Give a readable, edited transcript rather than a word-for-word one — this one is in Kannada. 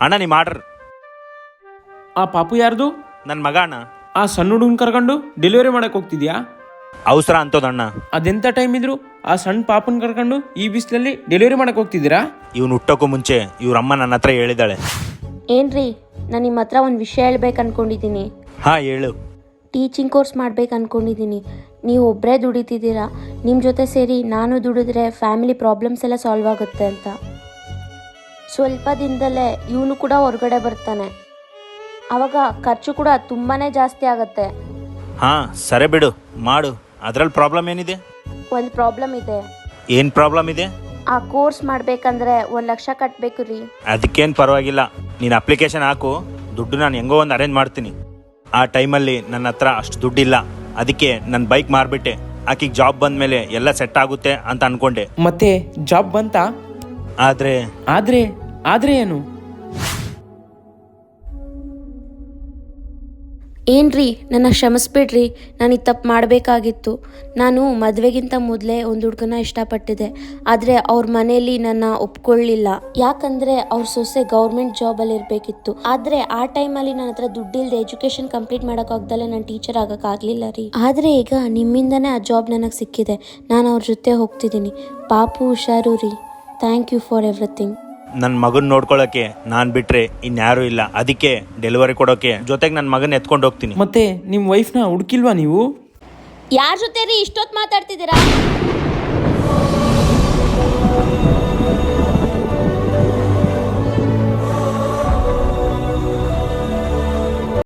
ಅಣ್ಣ ನಿಮ್ಮ ಆರ್ಡರ್. ಆ ಪಾಪು ಯಾರ್ದು? ನನ್ನ ಮಗ ಅಣ್ಣ. ಆ ಸಣ್ಣ ಹುಡುಗನ್ ಕರ್ಕೊಂಡು ಡೆಲಿವರಿ ಮಾಡಕ್ ಹೋಗ್ತಿದ್ಯಾ? ಅವಸರ ಅಂತೋದಣ್ಣ. ಅದೆಂತ ಟೈಮ್ ಇದ್ರು ಆ ಸಣ್ಣ ಪಾಪನ್ ಕರ್ಕೊಂಡು ಈ ಬಿಸಿಲಲ್ಲಿ ಡೆಲಿವರಿ ಮಾಡಕ್ ಹೋಗ್ತಿದ್ದೀರಾ? ಇವ್ನು ಹುಟ್ಟೋಕ್ಕೂ ಮುಂಚೆ ಇವ್ರ ಅಮ್ಮ ನನ್ನ ಹತ್ರ ಹೇಳಿದಾಳೆ. ಏನ್ರಿ, ನಾನು ನಿಮ್ಮ ಹತ್ರ ಒಂದು ವಿಷಯ ಹೇಳ್ಬೇಕು ಅನ್ಕೊಂಡಿದ್ದೀನಿ. ಹಾಂ ಹೇಳು. ಟೀಚಿಂಗ್ ಕೋರ್ಸ್ ಮಾಡ್ಬೇಕು ಅನ್ಕೊಂಡಿದ್ದೀನಿ. ನೀವು ಒಬ್ಬರೇ ದುಡಿತಿದ್ದೀರಾ, ನಿಮ್ಮ ಜೊತೆ ಸೇರಿ ನಾನು ದುಡಿದ್ರೆ ಫ್ಯಾಮಿಲಿ ಪ್ರಾಬ್ಲಮ್ಸ್ ಎಲ್ಲ ಸಾಲ್ವ್ ಆಗುತ್ತೆ ಅಂತ. ಸ್ವಲ್ಪ ದಿನದಲ್ಲೇ ಇವನು ಕೂಡ ಹೊರಗಡೆ ಬರ್ತಾನೆ, ಆವಾಗ ಖರ್ಚು ಕೂಡ ತುಂಬಾ ಜಾಸ್ತಿ ಆಗುತ್ತೆ. ಹಾಂ ಸರಿ ಬಿಡು, ಮಾಡು. ಅದರಲ್ಲಿ ಪ್ರಾಬ್ಲಮ್ ಏನಿದೆ? ಒಂದು ಪ್ರಾಬ್ಲಮ್ ಇದೆ. ಏನು ಪ್ರಾಬ್ಲಮ್ ಇದೆ? ಆ ಕೋರ್ಸ್ ಮಾಡ್ಬೇಕಂದ್ರೆ 1 ಲಕ್ಷ ಕಟ್ಟಬೇಕು ರೀ. ಅದಕ್ಕೇನು ಪರವಾಗಿಲ್ಲ, ನೀನು ಅಪ್ಲಿಕೇಶನ್ ಹಾಕು, ದುಡ್ಡು ನಾನು ಹೆಂಗೋ ಒಂದು ಅರೇಂಜ್ ಮಾಡ್ತೀನಿ. ಆ ಟೈಮಲ್ಲಿ ನನ್ನ ಹತ್ರ ಅಷ್ಟು ದುಡ್ಡಿಲ್ಲ, ಅದಕ್ಕೆ ನನ್ನ ಬೈಕ್ ಮಾರ್ಬಿಟ್ಟೆ. ಆಕಿಗೆ ಜಾಬ್ ಬಂದ ಮೇಲೆ ಎಲ್ಲ ಸೆಟ್ ಆಗುತ್ತೆ ಅಂತ ಅನ್ಕೊಂಡೆ. ಮತ್ತೆ ಜಾಬ್ ಬಂತಾ? ಆದರೆ ಆದ್ರೆ ಏನು? ಏನ್ರಿ, ನನ್ನ ಕ್ಷಮಿಸ್ಬಿಡ್ರಿ. ನಾನು ಈ ತಪ್ಪು ಮಾಡಬೇಕಾಗಿತ್ತು. ನಾನು ಮದುವೆಗಿಂತ ಮೊದಲೇ ಒಂದು ಹುಡುಗನ ಇಷ್ಟಪಟ್ಟಿದ್ದೆ, ಆದರೆ ಅವ್ರ ಮನೆಯಲ್ಲಿ ನನ್ನ ಒಪ್ಕೊಳ್ಳಿಲ್ಲ. ಯಾಕಂದರೆ ಅವ್ರ ಸೊಸೆ ಗೌರ್ಮೆಂಟ್ ಜಾಬಲ್ಲಿ ಇರಬೇಕಿತ್ತು. ಆದರೆ ಆ ಟೈಮಲ್ಲಿ ನನ್ನ ಹತ್ರ ದುಡ್ಡಿಲ್ಲದೆ ಎಜುಕೇಷನ್ ಕಂಪ್ಲೀಟ್ ಮಾಡೋಕ್ಕಾಗ್ದಲ್ಲೇ ನಾನು ಟೀಚರ್ ಆಗೋಕ್ಕಾಗಲಿಲ್ಲ ರೀ. ಆದರೆ ಈಗ ನಿಮ್ಮಿಂದನೇ ಆ ಜಾಬ್ ನನಗೆ ಸಿಕ್ಕಿದೆ. ನಾನು ಅವ್ರ ಜೊತೆ ಹೋಗ್ತಿದ್ದೀನಿ. ಪಾಪು ಹುಷಾರು ರೀ. Thank you for everything. ನನ್ನ ಮಗನ ನೋಡ್ಕೊಳ್ಳೋಕೆ ನಾನು ಬಿಟ್ಟರೆ ಇನ್ಯಾರೂ ಇಲ್ಲ, ಅದಕ್ಕೆ ಡೆಲಿವರಿ ಕೊಡೋಕೆ ಜೊತೆಗೆ ನನ್ನ ಮಗನ ಎತ್ಕೊಂಡು ಹೋಗ್ತೀನಿ. ಮತ್ತೆ ನಿಮ್ಮ ವೈಫ್ನ ಹುಡುಕಿಲ್ವಾ ನೀವು? ಯಾರ ಜೊತೆ ರೀ ಇಷ್ಟೊತ್ತು ಮಾತಾಡ್ತಿದ್ದೀರಾ?